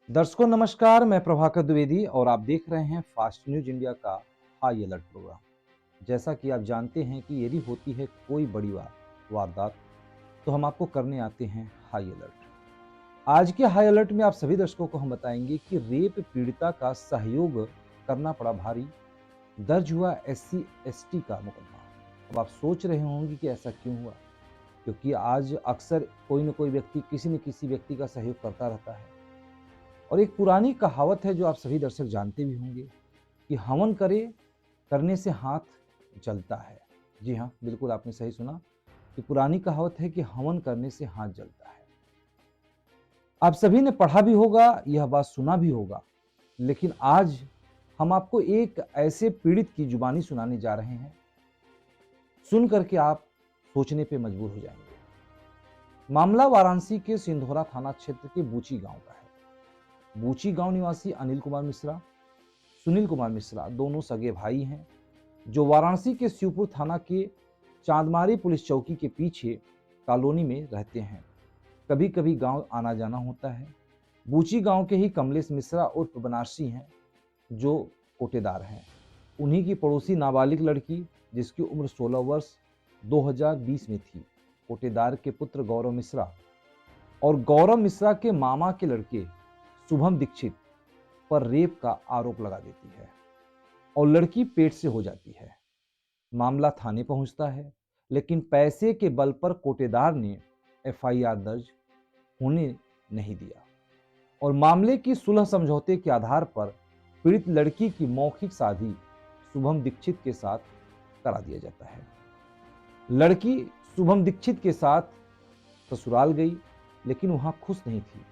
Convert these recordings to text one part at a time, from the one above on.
दर्शकों नमस्कार, मैं प्रभाकर द्विवेदी और आप देख रहे हैं फास्ट न्यूज इंडिया का हाई अलर्ट प्रोग्राम। जैसा कि आप जानते हैं कि यदि होती है कोई बड़ी वारदात तो हम आपको करने आते हैं हाई अलर्ट। आज के हाई अलर्ट में आप सभी दर्शकों को हम बताएंगे कि रेप पीड़िता का सहयोग करना पड़ा भारी, दर्ज हुआ SC ST का मुकदमा। अब आप सोच रहे होंगे कि ऐसा क्यों हुआ, क्योंकि आज अक्सर कोई न कोई व्यक्ति किसी न किसी व्यक्ति का सहयोग करता रहता है। और एक पुरानी कहावत है जो आप सभी दर्शक जानते भी होंगे कि हवन करने से हाथ जलता है। जी हाँ, बिल्कुल आपने सही सुना कि पुरानी कहावत है कि हवन करने से हाथ जलता है। आप सभी ने पढ़ा भी होगा, यह बात सुना भी होगा, लेकिन आज हम आपको एक ऐसे पीड़ित की जुबानी सुनाने जा रहे हैं, सुन करके आप सोचने पे मजबूर हो जाएंगे। मामला वाराणसी के सिंधोरा थाना क्षेत्र के बूची गांव का है। बूची गांव निवासी अनिल कुमार मिश्रा, सुनील कुमार मिश्रा दोनों सगे भाई हैं, जो वाराणसी के शिवपुर थाना के चांदमारी पुलिस चौकी के पीछे कॉलोनी में रहते हैं। कभी कभी गांव आना जाना होता है। बूची गांव के ही कमलेश मिश्रा उर्फ बनारसी हैं, जो कोटेदार हैं। उन्हीं की पड़ोसी नाबालिग लड़की, जिसकी उम्र 16 वर्ष 2020 में थी, कोटेदार के पुत्र गौरव मिश्रा और गौरव मिश्रा के मामा के लड़के शुभम दीक्षित पर रेप का आरोप लगा देती है और लड़की पेट से हो जाती है। मामला थाने पहुंचता है, लेकिन पैसे के बल पर कोटेदार ने FIR दर्ज होने नहीं दिया और मामले की सुलह समझौते के आधार पर पीड़ित लड़की की मौखिक शादी शुभम दीक्षित के साथ करा दिया जाता है। लड़की शुभम दीक्षित के साथ ससुराल गई, लेकिन वहां खुश नहीं थी।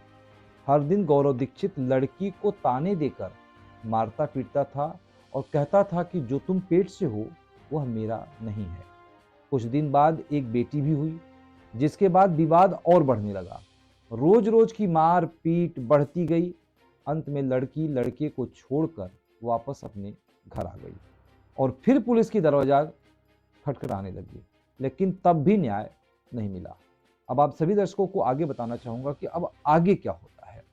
हर दिन गौरव दीक्षित लड़की को ताने देकर मारता पीटता था और कहता था कि जो तुम पेट से हो वह मेरा नहीं है। कुछ दिन बाद एक बेटी भी हुई, जिसके बाद विवाद और बढ़ने लगा। रोज रोज की मार पीट बढ़ती गई। अंत में लड़की लड़के को छोड़कर वापस अपने घर आ गई और फिर पुलिस की दरवाजा खटखटाने लगी, लेकिन तब भी न्याय नहीं मिला। अब आप सभी दर्शकों को आगे बताना चाहूंगा कि अब आगे क्या होता है।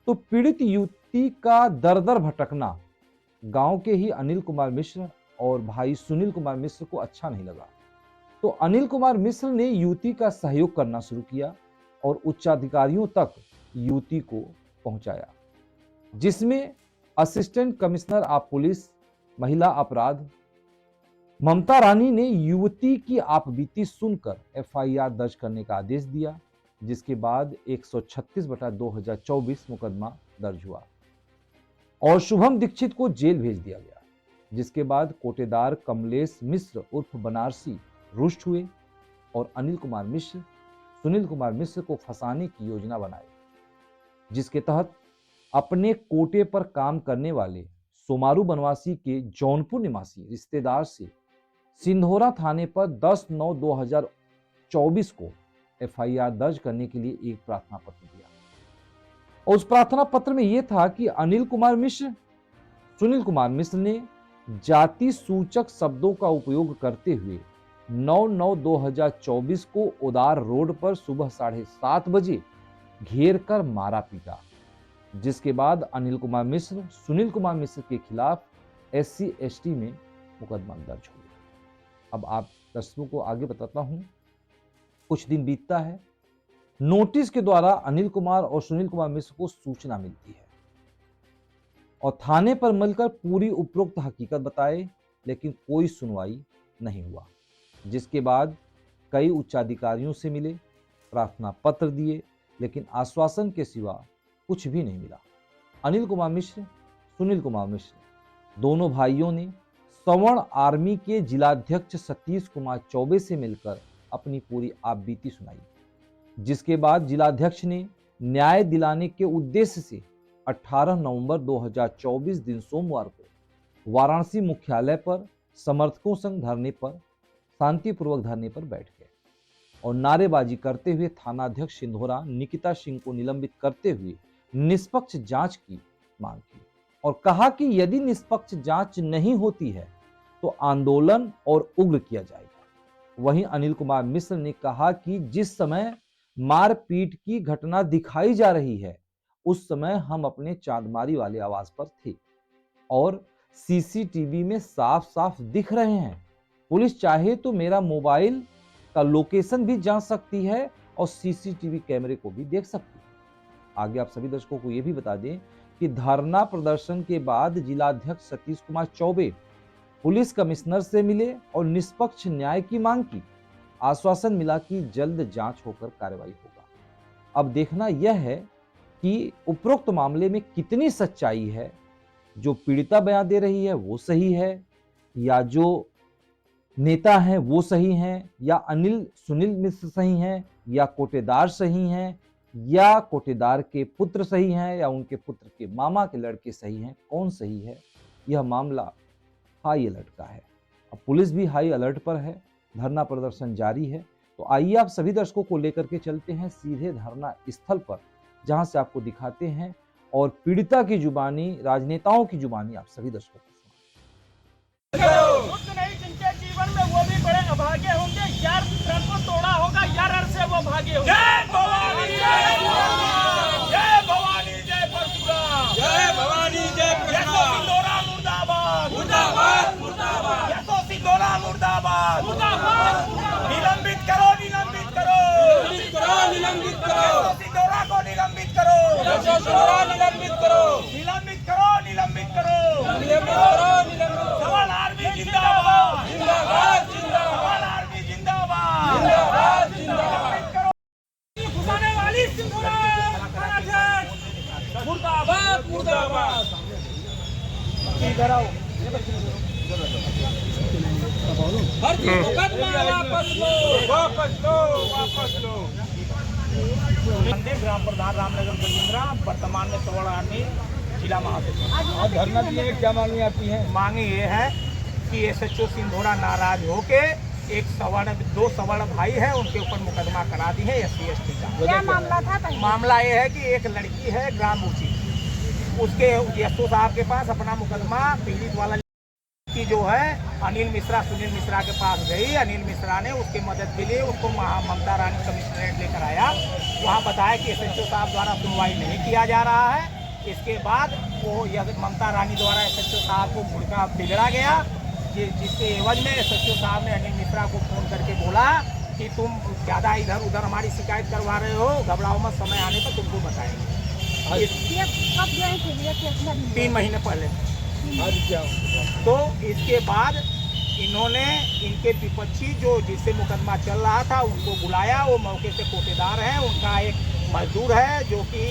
तो पीड़ित युवती का दर दर भटकना गांव के ही अनिल कुमार मिश्र और भाई सुनील कुमार मिश्र को अच्छा नहीं लगा। तो अनिल कुमार मिश्र ने युवती का सहयोग करना शुरू किया और उच्चाधिकारियों तक युवती को पहुंचाया, जिसमें असिस्टेंट कमिश्नर ऑफ पुलिस महिला अपराध ममता रानी ने युवती की आपबीती सुनकर FIR दर्ज करने का आदेश दिया, जिसके बाद 136/2024 मुकदमा दर्ज हुआ और शुभम दीक्षित को जेल भेज दिया गया। जिसके बाद कोटेदार कमलेश मिश्र उर्फ बनारसी रुष्ट हुए और अनिल कुमार मिश्र सुनील कुमार मिश्र को फंसाने की योजना बनाई, जिसके तहत अपने कोटे पर काम करने वाले सोमारू बनवासी के जौनपुर निवासी रिश्तेदार से सिंधोरा थाने पर 10/9/2024 को FIR दर्ज करने के लिए एक प्रार्थना पत्र दिया। और उस प्रार्थना पत्र में यह था कि अनिल कुमार मिश्र सुनील कुमार मिश्र ने जाति सूचक शब्दों का उपयोग करते हुए 9/9/2024 को उदार रोड पर सुबह 7:30 बजे घेर कर मारा पीटा, जिसके बाद अनिल कुमार मिश्र सुनील कुमार मिश्र के खिलाफ SC ST में मुकदमा दर्ज हुआ। अब आप दर्शकों को आगे बताता हूं। कुछ दिन बीतता है, नोटिस के द्वारा अनिल कुमार और सुनील कुमार मिश्र को सूचना मिलती है और थाने पर मिलकर पूरी उपरोक्त हकीकत बताए, लेकिन कोई सुनवाई नहीं हुआ। जिसके बाद कई उच्चाधिकारियों से मिले, प्रार्थना पत्र दिए, लेकिन आश्वासन के सिवा कुछ भी नहीं मिला। अनिल कुमार मिश्र सुनील कुमार मिश्र दोनों भाइयों ने सवर्ण आर्मी के जिलाध्यक्ष सतीश कुमार चौबे से मिलकर अपनी पूरी आपबीती सुनाई, जिसके बाद जिलाध्यक्ष ने न्याय दिलाने के उद्देश्य से 18 नवंबर 2024 दिन सोमवार को वाराणसी मुख्यालय पर समर्थकों संग धरने पर शांतिपूर्वक धरने पर बैठ गए और नारेबाजी करते हुए थानाध्यक्ष सिंधोरा निकिता सिंह को निलंबित करते हुए निष्पक्ष जांच की मांग की और कहा कि यदि निष्पक्ष जांच नहीं होती है तो आंदोलन और उग्र किया जाएगा। वहीं अनिल कुमार मिश्र ने कहा कि जिस समय मारपीट की घटना दिखाई जा रही है उस समय हम अपने चांदमारी वाले आवास पर थे और सीसीटीवी में साफ साफ दिख रहे हैं। पुलिस चाहे तो मेरा मोबाइल का लोकेशन भी जान सकती है और सीसीटीवी कैमरे को भी देख सकती है। आगे आप सभी दर्शकों को यह भी बता दें कि धरना प्रदर्शन के बाद जिलाध्यक्ष सतीश कुमार चौबे पुलिस कमिश्नर से मिले और निष्पक्ष न्याय की मांग की। आश्वासन मिला कि जल्द जांच होकर कार्रवाई होगा। अब देखना यह है कि उपरोक्त मामले में कितनी सच्चाई है। जो पीड़िता बयान दे रही है वो सही है या जो नेता हैं वो सही हैं या अनिल सुनील मिश्र सही हैं या कोटेदार सही हैं या कोटेदार के पुत्र सही हैं या उनके पुत्र के मामा के लड़के सही हैं, कौन सही है? यह मामला हाई अलर्ट का है। अब पुलिस भी हाई अलर्ट पर है, धरना प्रदर्शन जारी है। तो आइए आप सभी दर्शकों को लेकर के चलते हैं सीधे धरना स्थल पर, जहां से आपको दिखाते हैं और पीड़िता की जुबानी, राजनेताओं की जुबानी आप सभी दर्शकों को बुद्ध नहीं जिनके जीवन में वो भी बड़े अभागे होंगे, यार घर को तोड़ा होगा, यार घर से वो भागे होंगे। जय भवानी जय भवानी, जय भवानी जय परशुराम, जय भवानी जय परशुराम। सिंदूरा मुर्दाबाद मुर्दाबाद मुर्दाबाद, यशो सिंदूरा मुर्दाबाद मुर्दाबाद। निलंबित करो निलंबित करो निलंबित करो निलंबित करो, सिंदूरा को निलंबित करो, यशो सिंदूरा निलंबित करो निलंबित करो निलंबित करो निलंबित करो निलंबित। सवाल आर्मी जिंदाबाद जिंदाबाद जिंदाबाद, सवाल आर्मी जिंदाबाद जिंदाबाद जिंदाबाद। घुसाने वाली सिंदूरा मुर्दाबाद मुर्दाबाद। इधर आओ, हर चीज मुकदमा वापस लो वापस लो वापस लो। ग्राम प्रधान रामनगर गजेंद्रा, वर्तमान में सवर्ण आर्मी जिला महासचिव। और धरना दिए क्या मांगे आपकी है? मांगे ये है कि एसएचओ सिंधोरा नाराज होके दो सवर्ण भाई है उनके ऊपर मुकदमा करा दी है SC ST का। क्या मामला था? मामला ये है कि एक लड़की है ग्राम ऊंची, उसके यशो साहब के पास अपना मुकदमा पीड़ित वाला की जो है अनिल मिश्रा सुनील मिश्रा के पास गई। अनिल मिश्रा ने उसकी मदद के लिए उसको ममता रानी कमिश्नरेट लेकर आया। वहाँ बताया कि SHO साहब द्वारा सुनवाई नहीं किया जा रहा है। इसके बाद वो ममता रानी द्वारा SHO साहब को मुड़का बिगड़ा गया, जिसके एवज में SHO साहब ने अनिल मिश्रा को फ़ोन करके बोला कि तुम ज़्यादा इधर उधर हमारी शिकायत करवा रहे हो, घबराओ मत, समय आने पर तुमको बताएंगे। कब ज्वाइन थे? 3 महीने पहले। आज क्या? तो इसके बाद इन्होंने इनके विपक्षी जो जिससे मुकदमा चल रहा था उनको बुलाया। वो मौके से कोटेदार है, उनका एक मजदूर है जो कि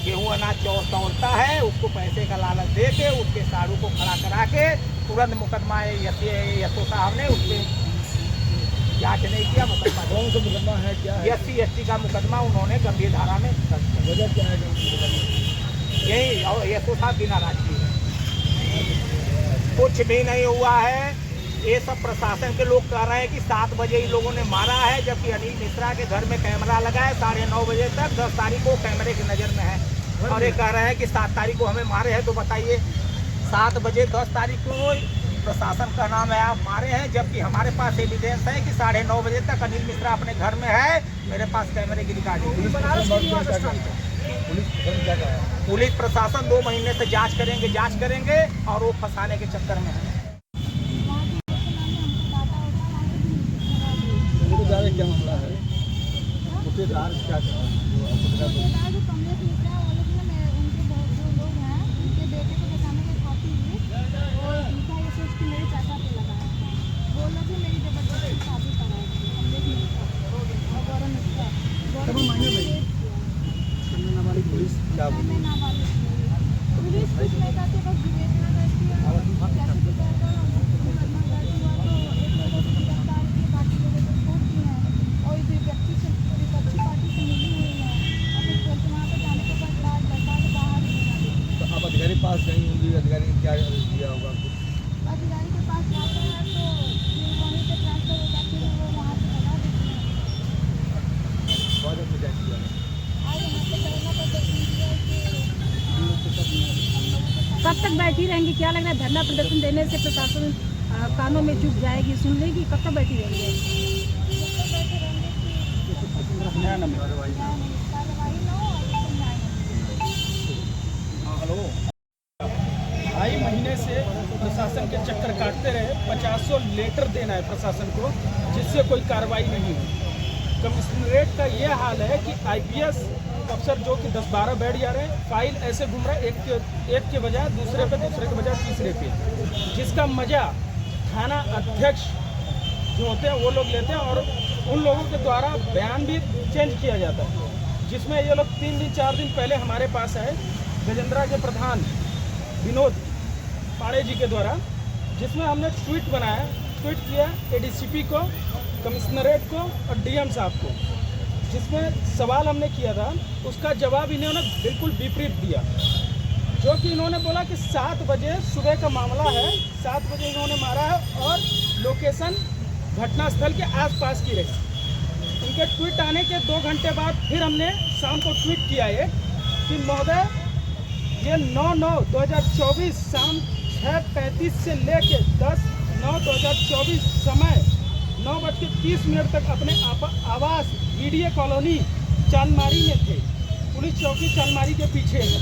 गेहूं अनाज तोड़ता है, उसको पैसे का लालच दे के उसके साड़ू को खड़ा करा के तुरंत मुकदमा यशो साहब ने उससे जांच नहीं किया। मुकदमा कौन सा मुकदमा है, क्या है? SC ST का मुकदमा उन्होंने गंभीर धारा में दर्ज किया। वजह क्या है? यही और यशो साहब बिना राजनीति कुछ भी नहीं हुआ है। ये सब प्रशासन के लोग कह रहे हैं कि 7 बजे इन लोगों ने मारा है, जबकि अनिल मिश्रा के घर में कैमरा लगा है 9:30 बजे तक। 10 तारीख को कैमरे की नज़र में है और ये कह रहे हैं कि 7 तारीख को हमें मारे हैं। तो बताइए 7 बजे 10 तारीख को प्रशासन का नाम है आप मारे हैं, जबकि हमारे पास एविडेंस है कि 9:30 बजे तक अनिल मिश्रा अपने घर में है। मेरे पास कैमरे की रिकॉर्डिंग। पुलिस प्रशासन 2 महीने से जांच करेंगे और वो फंसाने के चक्कर में है। क्या मामला है? कोटेदार क्या कर रहा है? पुलिस क्या बोली? आप अधिकारी पास गई होंगी, अधिकारी ने क्या दिया होगा? अधिकारी के पास जाते हैं तो फिर वहीं पे ट्रांसफर हो जाती है, वो वहाँ से लगा देते हैं। में क्या किया? आज यहाँ पे धरना प्रदर्शन किया कि कब तक बैठी रहेंगी? क्या लग रहा है धरना प्रदर्शन देने से प्रशासन कानों में चुप जाएगी, सुन लेगी? कब तक बैठी रहेंगी? कार्रवाई ना हो। प्रशासन के चक्कर काटते रहे। 50 लेटर देना है प्रशासन को, जिससे कोई कार्रवाई नहीं हुई। कमिश्नरेट का ये हाल है कि IPS अफसर जो कि 10-12 बैठ जा रहे हैं, फाइल ऐसे घूम रहा है, एक के बजाय दूसरे पे, दूसरे के बजाय तीसरे पे, जिसका मजा थाना अध्यक्ष जो होते हैं वो लोग लेते हैं, और उन लोगों के द्वारा बयान भी चेंज किया जाता है। जिसमें ये लोग 3 दिन 4 दिन पहले हमारे पास आए गजेंद्रा के प्रधान विनोद पाड़े जी के द्वारा, जिसमें हमने ट्वीट किया ADCP को, कमिश्नरेट को और DM साहब को, जिसमें सवाल हमने किया था, उसका जवाब इन्होंने बिल्कुल विपरीत दिया। जो कि इन्होंने बोला कि 7 बजे सुबह का मामला है, 7 बजे इन्होंने मारा है और लोकेशन घटनास्थल के आसपास की रही। उनके ट्वीट आने के 2 घंटे बाद फिर हमने शाम को ट्वीट किया है कि महोदय ये 9/9/2024 शाम 6:35 से लेके 10/9/2024 समय 9:30 तक अपने आवास BDA कॉलोनी चांदमारी में थे। पुलिस चौकी चांदमारी के पीछे है।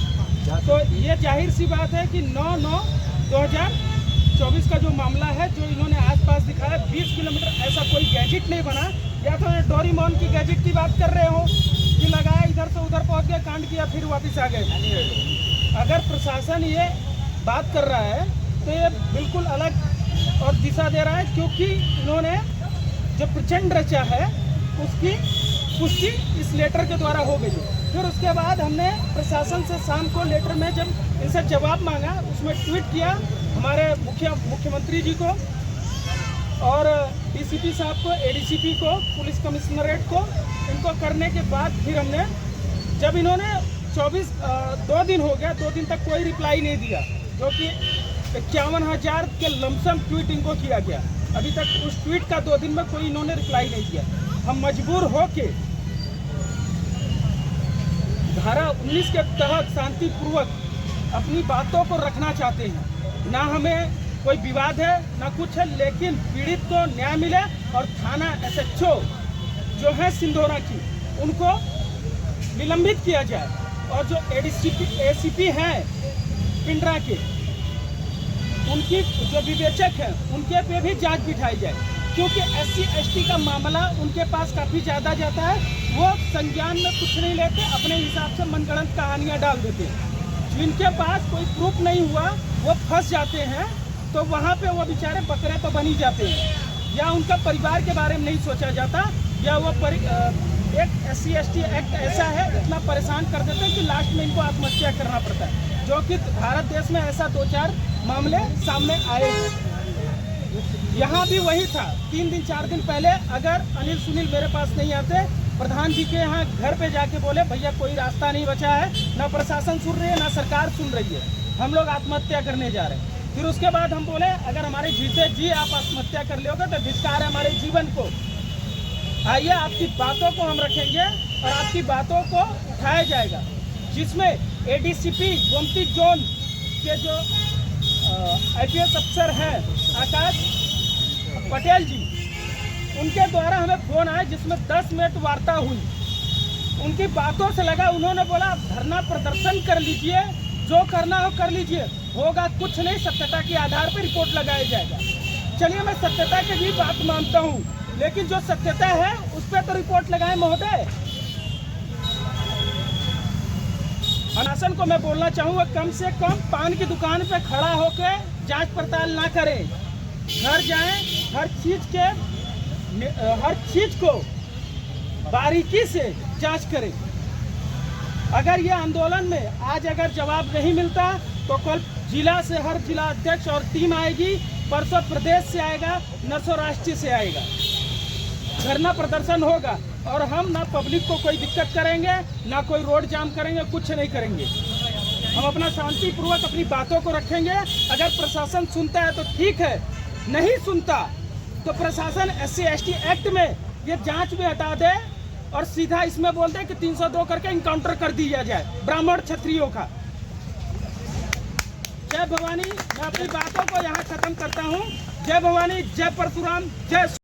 तो ये जाहिर सी बात है कि 9/9/2024 का जो मामला है, जो इन्होंने आसपास दिखाया, 20 किलोमीटर ऐसा कोई गैजेट नहीं बना। या तो ये डोरीमोन की गैजेट की बात कर रहे हो कि लगाया इधर से उधर पहुंच गया, कांड किया, फिर वापस आ गए। अगर प्रशासन ये बात कर रहा है तो ये बिल्कुल अलग और दिशा दे रहा है, क्योंकि इन्होंने जो प्रचंड रचा है उसकी पुष्टि इस लेटर के द्वारा हो गई है। फिर उसके बाद हमने प्रशासन से शाम को लेटर में जब इनसे जवाब मांगा, उसमें ट्वीट किया हमारे मुख्यमंत्री जी को और DCP साहब को, ADCP को, पुलिस कमिश्नरेट को। इनको करने के बाद फिर हमने, जब इन्होंने 2 दिन हो गया, 2 दिन तक कोई रिप्लाई नहीं दिया, जो कि 51,000 के लमसम ट्वीट इनको किया गया। अभी तक उस ट्वीट का 2 दिन में कोई इन्होंने रिप्लाई नहीं दिया। हम मजबूर होके धारा 19 के तहत शांतिपूर्वक अपनी बातों को रखना चाहते हैं। ना हमें कोई विवाद है ना कुछ है, लेकिन पीड़ित को न्याय मिले और थाना SHO जो है सिंधोरा की, उनको निलंबित किया जाए, और जो ACP हैं पिंडरा के, उनकी जो विवेचक हैं उनके पे भी जांच बिठाई जाए, क्योंकि SC/ST का मामला उनके पास काफ़ी ज़्यादा जाता है। वो संज्ञान में कुछ नहीं लेते, अपने हिसाब से मनगढ़ंत कहानियाँ डाल देते हैं। जिनके पास कोई प्रूफ नहीं हुआ वो फंस जाते हैं, तो वहाँ पे वो बेचारे बकरे तो बन ही जाते हैं, या उनका परिवार के बारे में नहीं सोचा जाता, या वो एक SC/ST एक्ट ऐसा है इतना परेशान कर देते हैं कि लास्ट में इनको आत्महत्या करना पड़ता है, जो कि भारत देश में ऐसा 2-4 मामले सामने आए हैं। यहाँ भी वही था। 3 दिन 4 दिन पहले अगर अनिल सुनील मेरे पास नहीं आते, प्रधान जी के यहाँ घर पे जाके बोले भैया कोई रास्ता नहीं बचा है, ना प्रशासन सुन रही है ना सरकार सुन रही है, हम लोग आत्महत्या करने जा रहे हैं। फिर उसके बाद हम बोले अगर हमारे जीते जी आप आत्महत्या कर लोगे तो धिक्कार है हमारे जीवन को। आइए आपकी बातों को हम रखेंगे और आपकी बातों को उठाया जाएगा, जिसमें ADCP गोमती जोन के जो IPS अफसर हैं आकाश पटेल जी, उनके द्वारा हमें फ़ोन आया, जिसमें 10 मिनट वार्ता हुई। उनकी बातों से लगा, उन्होंने बोला आप धरना प्रदर्शन कर लीजिए, जो करना हो कर लीजिए, होगा कुछ नहीं, सत्यता के आधार पर रिपोर्ट लगाया जाएगा। चलिए मैं सत्यता की भी बात मानता हूँ, लेकिन जो सत्यता है उस पर तो रिपोर्ट लगाए महोदय। प्रशासन को मैं बोलना चाहूँगा कम से कम पान की दुकान पे खड़ा होकर जांच पड़ताल ना करें, घर जाएं, हर चीज को बारीकी से जांच करें। अगर ये आंदोलन में आज अगर जवाब नहीं मिलता तो कल जिला से हर जिला अध्यक्ष और टीम आएगी, परसों प्रदेश से आएगा, नसों राष्ट्रीय से आएगा, धरना प्रदर्शन होगा, और हम ना पब्लिक को कोई दिक्कत करेंगे ना कोई रोड जाम करेंगे, कुछ नहीं करेंगे। हम अपना शांतिपूर्वक अपनी बातों को रखेंगे। अगर प्रशासन सुनता है तो ठीक है, नहीं सुनता तो प्रशासन SC/ST एक्ट में ये जांच भी हटा दे और सीधा इसमें बोल दे कि 302 करके इनकाउंटर कर दिया जाए ब्राह्मण क्षत्रियों का। जय भवानी। मैं अपनी बातों को यहाँ खत्म करता हूँ। जय भवानी, जय परशुराम, जय